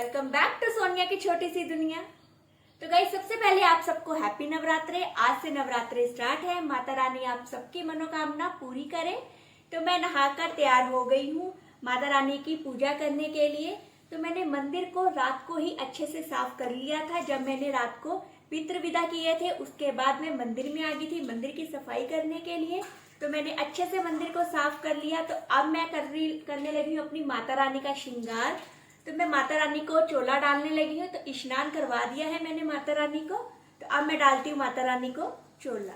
Welcome back to Sonia की छोटी सी दुनिया। तो गाइस, सबसे पहले आप सबको हैप्पी नवरात्रे। आज से नवरात्रे स्टार्ट है। माता रानी आप सबकी मनोकामना पूरी करे। तो मैं नहाकर तैयार हो गई हूँ माता रानी की पूजा करने के लिए। तो मैंने मंदिर को रात को ही अच्छे से साफ कर लिया था। जब मैंने रात को पितृ विदा किए थे उसके बाद मैं मंदिर में आ गई थी मंदिर की सफाई करने के लिए। तो मैंने अच्छे से मंदिर को साफ कर लिया। तो अब मैं करने लगी हूँ अपनी माता रानी का श्रृंगार। तो मैं माता रानी को चोला डालने लगी हूँ। तो स्नान करवा दिया है मैंने माता रानी को। तो अब मैं डालती हूँ माता रानी को चोला।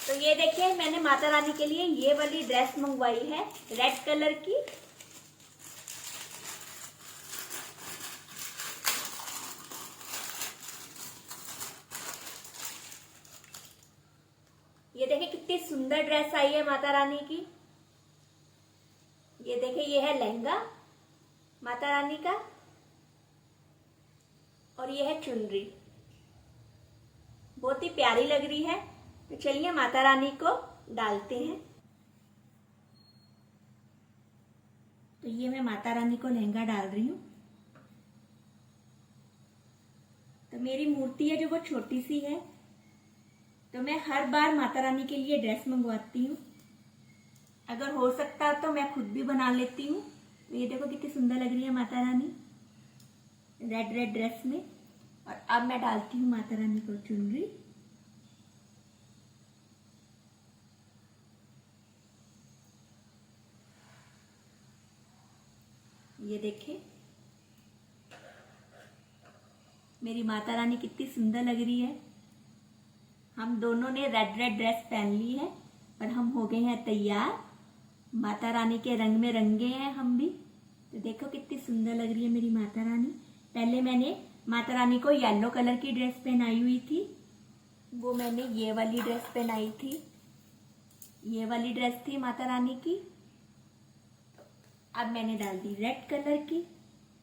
तो ये देखिए, मैंने माता रानी के लिए ये वाली ड्रेस मंगवाई है रेड कलर की। ये देखिए कितनी सुंदर ड्रेस आई है माता रानी की। ये देखिए, ये है लहंगा माता रानी का और ये है चुनरी। बहुत ही प्यारी लग रही है। तो चलिए माता रानी को डालते हैं। तो ये मैं माता रानी को लहंगा डाल रही हूँ। तो मेरी मूर्ति है जो वो छोटी सी है। तो मैं हर बार माता रानी के लिए ड्रेस मंगवाती हूँ। अगर हो सकता तो मैं खुद भी बना लेती हूँ। तो ये देखो कितनी सुंदर लग रही है Mata Rani red red dress में। और अब मैं डालती हूँ माता रानी को चुनरी। ये देखिए मेरी माता रानी कितनी सुंदर लग रही है। हम दोनों ने रेड रेड ड्रेस पहन ली है और हम हो गए हैं तैयार। माता रानी के रंग में रंगे हैं हम भी। तो देखो कितनी सुंदर लग रही है मेरी माता रानी। पहले मैंने माता रानी को येलो कलर की ड्रेस पहनाई हुई थी। वो मैंने ये वाली ड्रेस पहनाई थी। ये वाली ड्रेस थी माता रानी की। अब मैंने डाल दी रेड कलर की।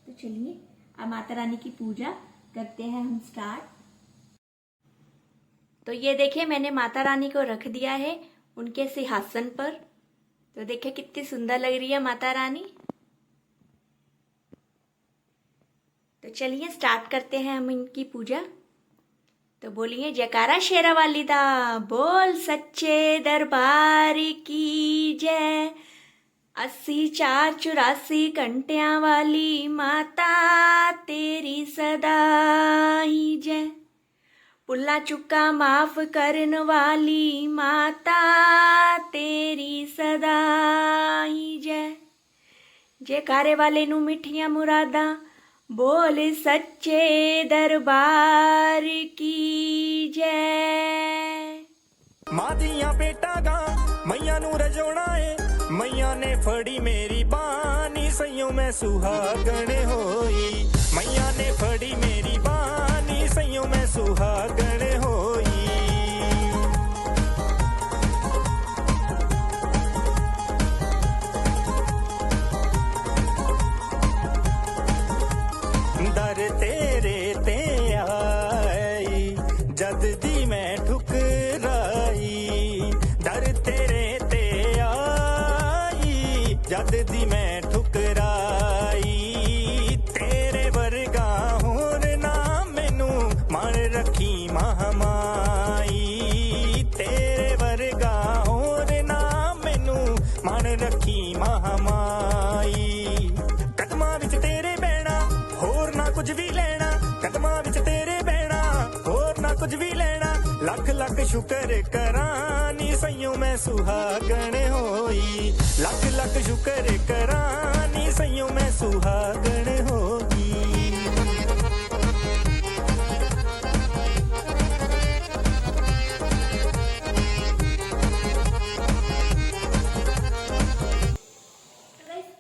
तो चलिए अब माता रानी की पूजा करते हैं हम स्टार्ट। तो ये देखिए, मैंने माता रानी को रख दिया है उनके सिंहासन पर। तो देखिए कितनी सुंदर लग रही है माता रानी। तो चलिए स्टार्ट करते हैं हम इनकी पूजा। तो बोलिए जयकारा शेरा वाली दा, बोल सच्चे दरबार की जय। 84 घंटियां वाली माता तेरी सदा ही जय। पुल्ला चुका माफ करन वाली माता तेरी सदा ही जय। जयकारे वाले नू मिठियां मुरादा, बोल सच्चे दरबार की जय। मां दियां बेटा गा मैया नू रजोना है। मैया ने फड़ी मेरी बानी सैयों में सुहागण होई। मैया ने फड़ी मेरी बानी सैयों में सुहागण होई। दर तेरे ते आई जद दी मैं ठुकराई। दर तेरे ते आई जद दी मैं ठुकराई। तेरे वर्गा होर ना मैनू मन रखी महामाई। तेरे वर्गा होर ना मैनू मन रखी महामाई। कदमां विच तेरे बैणा होर ना कुछ भी लेना। कदमां विच तेरे बैणा होर ना कुछ भी लेना। लख लख शुक्र करानी सैयों में सुहागण होई। लख लख शुक्र करानी सैयों में सुहागण होई।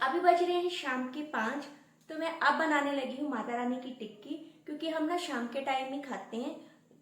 अभी बज रहे हैं शाम के 5। तो मैं अब बनाने लगी हूँ माता रानी की टिक्की। क्योंकि हम ना शाम के टाइम ही खाते हैं,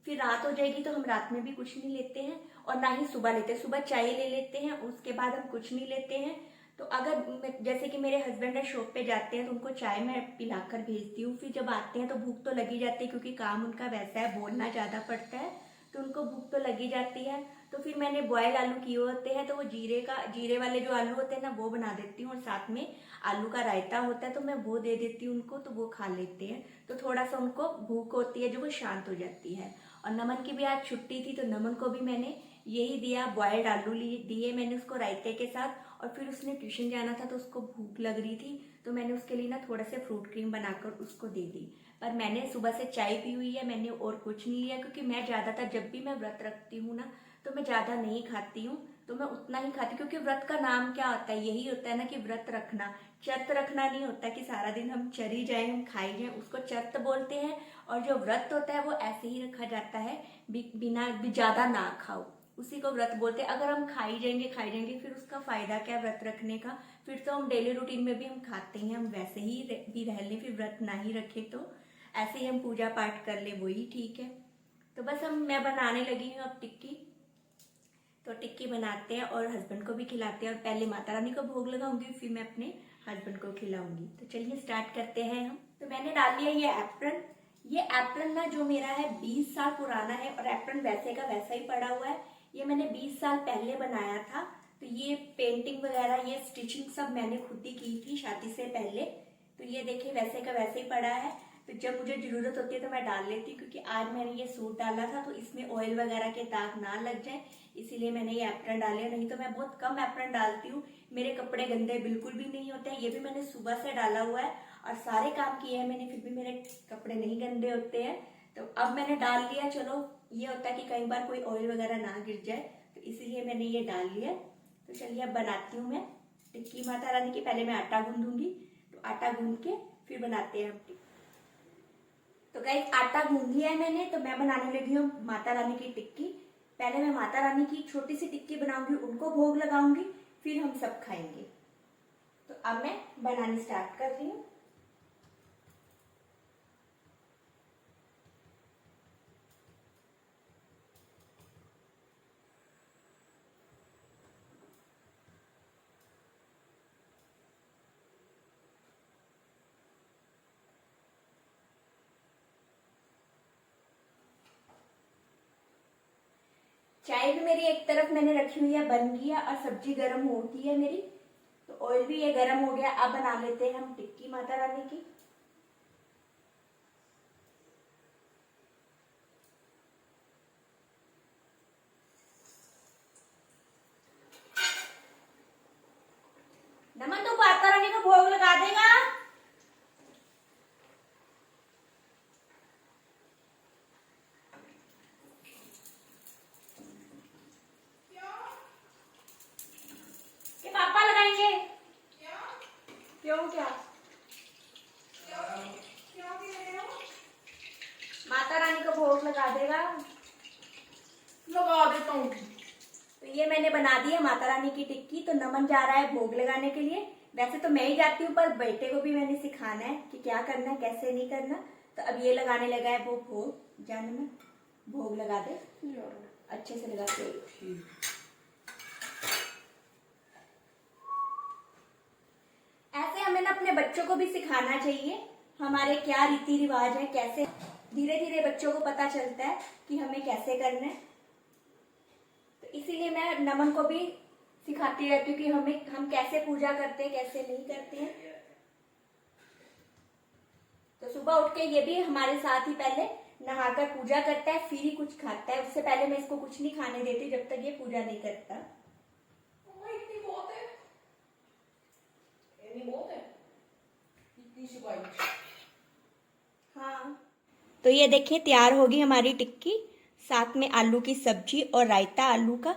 फिर रात हो जाएगी तो हम रात में भी कुछ नहीं लेते हैं और ना ही सुबह लेते हैं। सुबह चाय ले लेते हैं, उसके बाद हम कुछ नहीं लेते हैं। तो अगर जैसे कि मेरे हस्बैंड है शॉप पे जाते हैं तो उनको चाय मैं पिलाकर भेजती हूँ। फिर जब आते हैं तो भूख तो लगी जाती है क्योंकि काम उनका वैसा है, बोलना ज़्यादा पड़ता है। तो उनको भूख तो लगी जाती है। तो फिर मैंने बॉयल आलू किए होते हैं, तो वो जीरे वाले जो आलू होते हैं ना वो बना देती हूँ, और साथ में आलू का रायता होता है तो मैं वो दे देती हूँ उनको, तो वो खा लेते हैं। तो थोड़ा सा उनको भूख होती है जो वो शांत हो जाती है। और नमन की भी आज छुट्टी थी, तो नमन को भी मैंने यही दिया, बॉयल्ड आलू दिए मैंने उसको रायते के साथ। और फिर उसने ट्यूशन जाना था तो उसको भूख लग रही थी, तो मैंने उसके लिए ना थोड़ा से फ्रूट क्रीम बनाकर उसको दे दी। पर मैंने सुबह से चाय पी हुई है, मैंने और कुछ नहीं लिया, क्योंकि मैं ज़्यादातर जब भी मैं व्रत रखती हूँ ना तो मैं ज़्यादा नहीं खाती हूँ, तो मैं उतना ही खाती हूँ। क्योंकि व्रत का नाम क्या होता है, यही होता है ना कि व्रत रखना। चर्त रखना नहीं होता कि सारा दिन हम चरी जाए, हम खाई जाए, उसको चर्त बोलते हैं। और जो व्रत होता है वो ऐसे ही रखा जाता है, बिना ज़्यादा ना खाओ, उसी को व्रत बोलते हैं। अगर हम खाई जाएंगे फिर उसका फायदा क्या व्रत रखने का। फिर तो हम डेली रूटीन में भी हम खाते हैं, हम वैसे ही भी रह लें, फिर व्रत ना ही रखे तो ऐसे ही हम पूजा पाठ कर ले, वही ठीक है। तो बस मैं बनाने लगी हूँ अब टिक्की। तो टिक्की बनाते हैं और हस्बैंड को भी खिलाते हैं, और पहले माता रानी को भोग लगाऊंगी, फिर मैं अपने हस्बैंड को खिलाऊंगी। तो चलिए स्टार्ट करते हैं हम। तो मैंने डाल लिया ये एप्रन। ये एप्रन ना जो मेरा है 20 साल पुराना है, और एप्रन वैसे का वैसा ही पड़ा हुआ है। ये मैंने 20 साल पहले बनाया था। तो ये पेंटिंग वगैरह, ये स्टिचिंग सब मैंने खुद ही की थी शादी से पहले। तो ये देखिए वैसे का वैसे ही पड़ा है। तो जब मुझे जरूरत होती है तो मैं डाल लेती हूँ, क्योंकि आज मैंने ये सूट डाला था तो इसमें ऑयल वगैरह के दाग ना लग जाए, इसीलिए मैंने ये एप्रन डाले। नहीं तो मैं बहुत कम एप्रन डालती हूँ, मेरे कपड़े गंदे बिल्कुल भी नहीं होते हैं। ये भी मैंने सुबह से डाला हुआ है और सारे काम किए हैं मैंने, फिर भी मेरे कपड़े नहीं गंदे होते हैं। तो अब मैंने डाल लिया। चलो ये होता है कि कई बार कोई ऑयल वगैरह ना गिर जाए, तो इसीलिए मैंने ये डाल लिया। तो चलिए अब बनाती हूँ मैं टिक्की माता रानी की। पहले मैं आटा गूंदूंगी, तो आटा गूंद के फिर बनाते हैं हम टिक्की। तो गाइस आटा गूंद लिया है मैंने, तो मैं बनाने लगी हूँ माता रानी की टिक्की। पहले मैं माता रानी की छोटी सी टिक्की बनाऊंगी, उनको भोग लगाऊंगी, फिर हम सब खाएंगे। तो अब मैं बनानी स्टार्ट कर रही हूँ। चाय भी मेरी एक तरफ मैंने रखी हुई है, बन गई है, और सब्जी गर्म होती है मेरी। तो ऑयल भी ये गर्म हो गया। अब बना लेते हैं हम टिक्की माता रानी की। नमन तो माता रानी को भोग लगा देगा। पापा लगाएंगे। क्यों क्या माता रानी को भोग लगा देगा। लगा देता हूँ। तो ये मैंने बना दी है माता रानी की टिक्की। तो नमन जा रहा है भोग लगाने के लिए। वैसे तो मैं ही जाती हूँ, पर बेटे को भी मैंने सिखाना है कि क्या करना है कैसे नहीं करना। तो अब ये लगाने लगा है वो भोग। जा नमन भोग लगा दे, अच्छे से लगा के। ऐसे हमें ना अपने बच्चों को भी सिखाना चाहिए हमारे क्या रीति रिवाज है, कैसे धीरे धीरे बच्चों को पता चलता है कि हमें कैसे करना है। तो इसीलिए मैं नमन को भी सिखाती रहती हूँ कि हम कैसे पूजा करते हैं कैसे नहीं करते हैं। तो सुबह उठ के ये भी हमारे साथ ही पहले नहाकर पूजा करता है, फिर ही कुछ खाता है। उससे पहले मैं इसको कुछ नहीं खाने देती जब तक ये पूजा नहीं करता। इतनी बहुत है, इतनी बहुत है, इतनी सी बाइक। हाँ तो ये देखिए तैयार होगी हमारी टिक्की, साथ में आलू की सब्जी और रायता आलू का।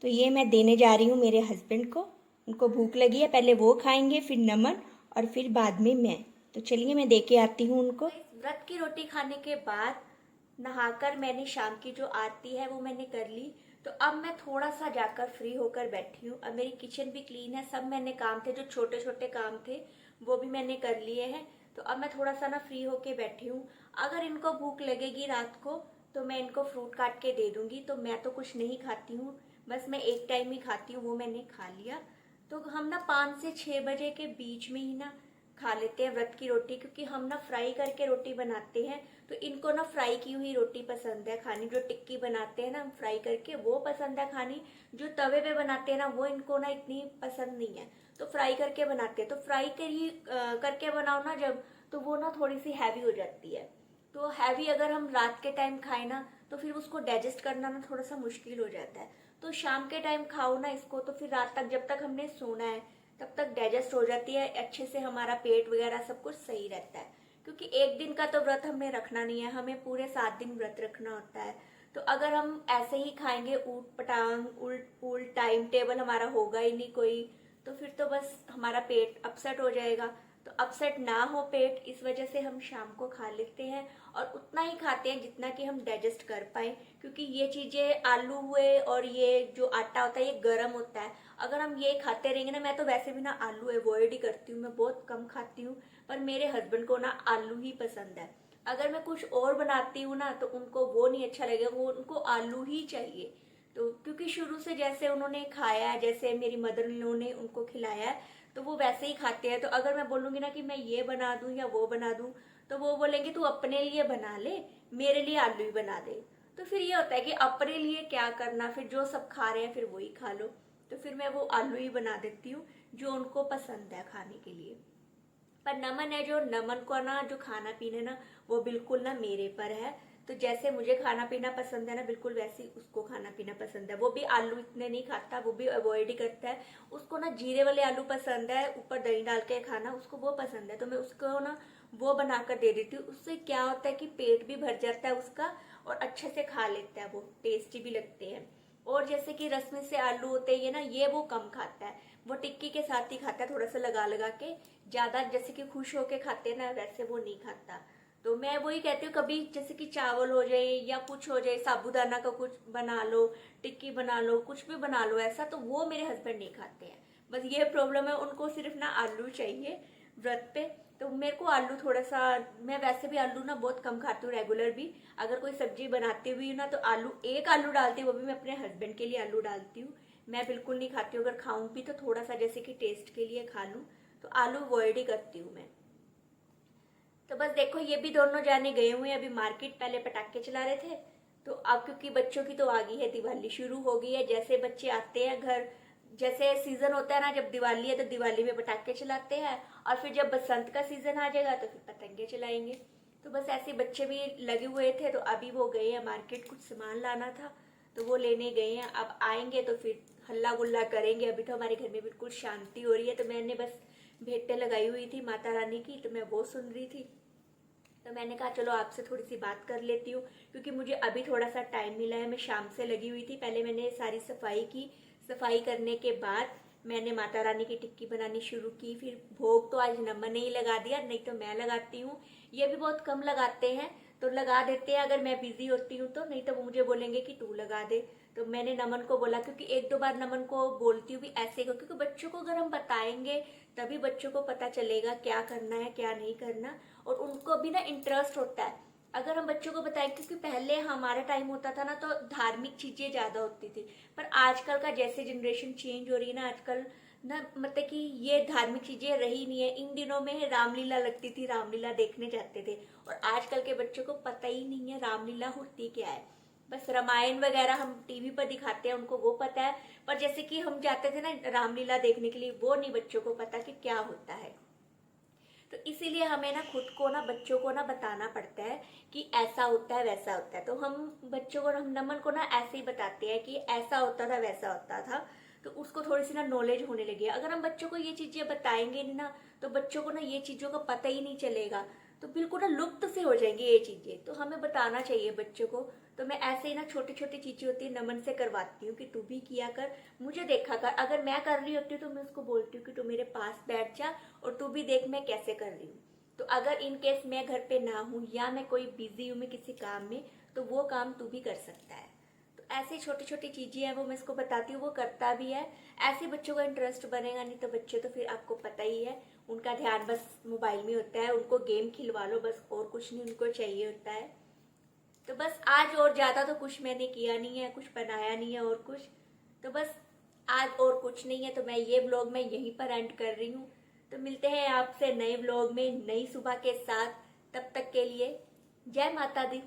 तो ये मैं देने जा रही हूँ मेरे हस्बैंड को, उनको भूख लगी है, पहले वो खाएंगे फिर नमन और फिर बाद में मैं। तो चलिए मैं दे के आती हूँ उनको। व्रत की रोटी खाने के बाद नहाकर मैंने शाम की जो आरती है वो मैंने कर ली। तो अब मैं थोड़ा सा जाकर फ्री होकर बैठी हूँ। अब मेरी किचन भी क्लीन है, सब मैंने काम थे जो छोटे छोटे काम थे वो भी मैंने कर लिए हैं। तो अब मैं थोड़ा सा ना फ्री होके बैठी हूँ। अगर इनको भूख लगेगी रात को तो मैं इनको फ्रूट काट के दे दूंगी। तो मैं तो कुछ नहीं खाती हूँ, बस मैं एक टाइम ही खाती हूँ, वो मैंने खा लिया। तो हम ना 5 से 6 बजे के बीच में ही ना खा लेते हैं व्रत की रोटी, क्योंकि हम ना फ्राई करके रोटी बनाते हैं तो इनको ना फ्राई की हुई रोटी पसंद है खानी। जो टिक्की बनाते हैं ना हम फ्राई करके, वो पसंद है खानी। जो तवे पे बनाते हैं ना वो इनको ना इतनी पसंद नहीं है, तो फ्राई करके बनाते हैं। तो फ्राई करके बनाओ ना जब, तो वो ना थोड़ी सी हैवी हो जाती है। तो हैवी अगर हम रात के टाइम खाए ना तो फिर उसको डाइजेस्ट करना ना थोड़ा सा मुश्किल हो जाता है। तो शाम के टाइम खाओ ना इसको, तो फिर रात तक जब तक हमने सोना है तब तक डाइजेस्ट हो जाती है अच्छे से, हमारा पेट वगैरह सब कुछ सही रहता है। क्योंकि एक दिन का तो व्रत हमें रखना नहीं है, हमें पूरे 7 दिन व्रत रखना होता है। तो अगर हम ऐसे ही खाएंगे ऊट पटांग उल्ट पुल्ट, टाइम टेबल हमारा होगा ही नहीं कोई, तो फिर तो बस हमारा पेट अपसेट हो जाएगा। तो अपसेट ना हो पेट, इस वजह से हम शाम को खा लेते हैं और उतना ही खाते हैं जितना कि हम डाइजेस्ट कर पाए। क्योंकि ये चीजें आलू हुए और ये जो आटा होता है ये गर्म होता है। अगर हम ये खाते रहेंगे ना, मैं तो वैसे भी ना आलू अवॉइड ही करती हूँ, मैं बहुत कम खाती हूँ, पर मेरे हस्बैंड को ना आलू ही पसंद है। अगर मैं कुछ और बनाती हूँ ना तो उनको वो नहीं अच्छा लगेगा, वो उनको आलू ही चाहिए। तो क्योंकि शुरू से जैसे उन्होंने खाया है, जैसे मेरी मदर इन लॉ ने उनको खिलाया है, तो वो वैसे ही खाते हैं। तो अगर मैं बोलूंगी ना कि मैं ये बना दूं या वो बना दूं, तो वो बोलेंगे तू अपने लिए बना ले, मेरे लिए आलू ही बना दे। तो फिर ये होता है कि अपने लिए क्या करना, फिर जो सब खा रहे हैं फिर वही खा लो। तो फिर मैं वो आलू ही बना देती हूँ जो उनको पसंद है खाने के लिए। पर नमन है, जो नमन को ना जो खाना पीना ना वो बिल्कुल ना मेरे पर है। तो जैसे मुझे खाना पीना पसंद है ना, बिल्कुल वैसे ही उसको खाना पीना पसंद है। वो भी आलू इतने नहीं खाता, वो भी अवॉइड ही करता है। उसको ना जीरे वाले आलू पसंद है, ऊपर दही डाल के खाना उसको वो पसंद है। तो मैं उसको ना वो बनाकर दे देती हूँ। उससे क्या होता है कि पेट भी भर जाता है उसका और अच्छे से खा लेता है, वो टेस्टी भी लगते हैं। और जैसे कि रस्म से आलू होते हैं ना, ये वो कम खाता है, वो टिक्की के साथ ही खाता है, थोड़ा सा लगा लगा के। ज्यादा जैसे कि खुश होके खाते हैं ना, वैसे वो नहीं खाता। तो मैं वही कहती हूँ, कभी जैसे कि चावल हो जाए या कुछ हो जाए, साबूदाना का कुछ बना लो, टिक्की बना लो, कुछ भी बना लो ऐसा, तो वो मेरे हस्बैंड नहीं खाते हैं। बस ये प्रॉब्लम है, उनको सिर्फ ना आलू चाहिए व्रत पे। तो मेरे को आलू थोड़ा सा, मैं वैसे भी आलू ना बहुत कम खाती हूँ रेगुलर भी। अगर कोई सब्जी बनाती हुई ना तो आलू, एक आलू डालती हूँ, वो भी मैं अपने हस्बैंड के लिए आलू डालती हूँ। मैं बिल्कुल नहीं खाती हूँ, अगर खाऊं भी तो थोड़ा सा जैसे कि टेस्ट के लिए खा लूँ। तो आलू अवॉइड ही करती हूँ मैं। तो बस देखो, ये भी दोनों जाने गए हुए हैं अभी मार्केट, पहले पटाखे चला रहे थे। तो अब क्योंकि बच्चों की तो आ गई है, दिवाली शुरू हो गई है, जैसे बच्चे आते हैं घर, जैसे सीजन होता है ना, जब दिवाली है तो दिवाली में पटाखे चलाते हैं, और फिर जब बसंत का सीजन आ जाएगा तो फिर पतंगे चलाएंगे। तो बस ऐसे बच्चे भी लगे हुए थे, तो अभी वो गए हैं मार्केट, कुछ सामान लाना था तो वो लेने गए हैं। अब आएंगे तो फिर हल्ला गुल्ला करेंगे। अभी तो हमारे घर में बिल्कुल शांति हो रही है। तो मैंने बस भेंटें लगाई हुई थी माता रानी की, तो मैं वो सुन रही थी। तो मैंने कहा चलो आपसे थोड़ी सी बात कर लेती हूँ, क्योंकि मुझे अभी थोड़ा सा टाइम मिला है। मैं शाम से लगी हुई थी, पहले मैंने सारी सफाई की, सफाई करने के बाद मैंने माता रानी की टिक्की बनानी शुरू की। फिर भोग तो आज नमन ने ही लगा दिया, नहीं तो मैं लगाती हूँ। ये भी बहुत कम लगाते हैं, तो लगा देते हैं अगर मैं बिजी होती हूँ तो, नहीं तो वो मुझे बोलेंगे कि तू लगा दे। तो मैंने नमन को बोला, क्योंकि एक दो बार नमन को बोलती हूँ भी ऐसे को, क्योंकि बच्चों को अगर हम बताएंगे तभी बच्चों को पता चलेगा क्या करना है क्या नहीं करना, और उनको भी ना इंटरेस्ट होता है अगर हम बच्चों को बताएं। क्योंकि पहले हमारा टाइम होता था ना तो धार्मिक चीजें ज्यादा होती थी, पर आजकल का जैसे जनरेशन चेंज हो रही है ना, आजकल ना मतलब कि ये धार्मिक चीजें रही नहीं है। इन दिनों में रामलीला लगती थी, रामलीला देखने जाते थे, और आजकल के बच्चों को पता ही नहीं है रामलीला होती क्या है। बस रामायण वगैरह हम टीवी पर दिखाते हैं, उनको वो पता है। पर जैसे कि हम जाते थे ना रामलीला देखने के लिए, वो नहीं बच्चों को पता कि क्या होता है। तो इसीलिए हमें ना खुद को ना बच्चों को ना बताना पड़ता है कि ऐसा होता है वैसा होता है। तो हम बच्चों को, हम नमन को ना ऐसे ही बताते हैं कि ऐसा होता था वैसा होता था, तो उसको थोड़ी सी ना नॉलेज होने लगी है। अगर हम बच्चों को ये चीजें बताएंगे नहीं ना, तो बच्चों को ना ये चीजों का पता ही नहीं चलेगा, तो बिल्कुल ना लुप्त से हो जाएंगी ये चीजें। तो हमें बताना चाहिए बच्चों को। तो मैं ऐसे ही ना छोटी छोटी चीजें होती है नमन से करवाती हूँ कि तू भी किया कर, मुझे देखा कर। अगर मैं कर रही होती हूँ तो मैं उसको बोलती हूँ कि तू मेरे पास बैठ जा और तू भी देख मैं कैसे कर रही हूँ। तो अगर इन केस मैं घर पे ना हूँ या मैं कोई बिजी हूँ मैं किसी काम में, तो वो काम तू भी कर सकता है। तो ऐसी छोटी छोटी चीजें हैं वो मैं इसको बताती हूँ, वो करता भी है। ऐसे बच्चों का इंटरेस्ट बनेगा, नहीं तो बच्चे तो फिर आपको पता ही है उनका ध्यान बस मोबाइल में होता है। उनको गेम खिलवा लो बस, और कुछ नहीं उनको चाहिए होता है। तो बस आज और ज्यादा तो कुछ मैंने किया नहीं है, कुछ बनाया नहीं है और कुछ, तो बस आज और कुछ नहीं है। तो मैं ये ब्लॉग मैं यहीं पर एंड कर रही हूँ। तो मिलते हैं आपसे नए व्लॉग में नई सुबह के साथ। तब तक के लिए जय माता दी।